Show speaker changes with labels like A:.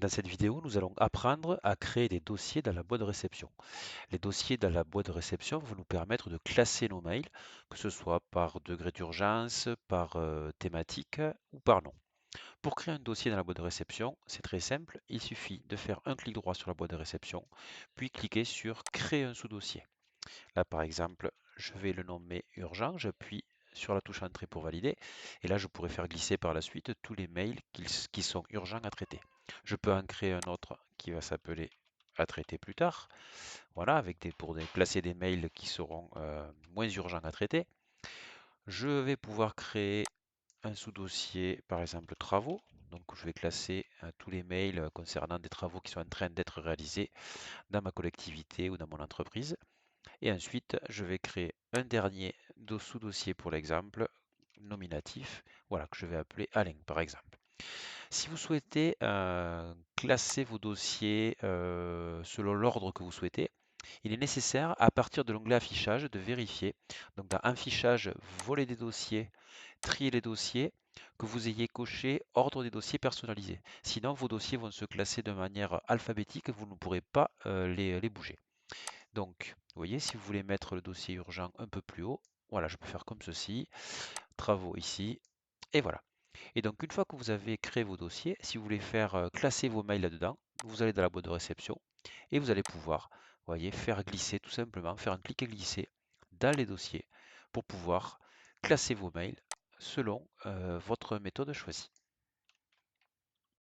A: Dans cette vidéo, nous allons apprendre à créer des dossiers dans la boîte de réception. Les dossiers dans la boîte de réception vont nous permettre de classer nos mails, que ce soit par degré d'urgence, par thématique ou par nom. Pour créer un dossier dans la boîte de réception, c'est très simple, il suffit de faire un clic droit sur la boîte de réception, puis cliquer sur Créer un sous-dossier. Là, par exemple, je vais le nommer urgent, j'appuie sur la touche Entrée pour valider, et là, je pourrais faire glisser par la suite tous les mails qui sont urgents à traiter. Je peux en créer un autre qui va s'appeler à traiter plus tard, voilà, pour placer des mails qui seront moins urgents à traiter. Je vais pouvoir créer un sous-dossier, par exemple travaux. Donc, je vais classer tous les mails concernant des travaux qui sont en train d'être réalisés dans ma collectivité ou dans mon entreprise. Et ensuite, je vais créer un dernier sous-dossier pour l'exemple nominatif, voilà, que je vais appeler Alain, par exemple. Si vous souhaitez classer vos dossiers selon l'ordre que vous souhaitez, il est nécessaire, à partir de l'onglet affichage, de vérifier, donc dans affichage, volet des dossiers, trier les dossiers, que vous ayez coché ordre des dossiers personnalisés. Sinon, vos dossiers vont se classer de manière alphabétique, vous ne pourrez pas les bouger. Donc, vous voyez, si vous voulez mettre le dossier urgent un peu plus haut, voilà, je peux faire comme ceci, travaux ici, et voilà. Et donc, une fois que vous avez créé vos dossiers, si vous voulez faire classer vos mails là-dedans, vous allez dans la boîte de réception et vous allez pouvoir, vous voyez, faire glisser tout simplement, faire un clic et glisser dans les dossiers pour pouvoir classer vos mails selon votre méthode choisie.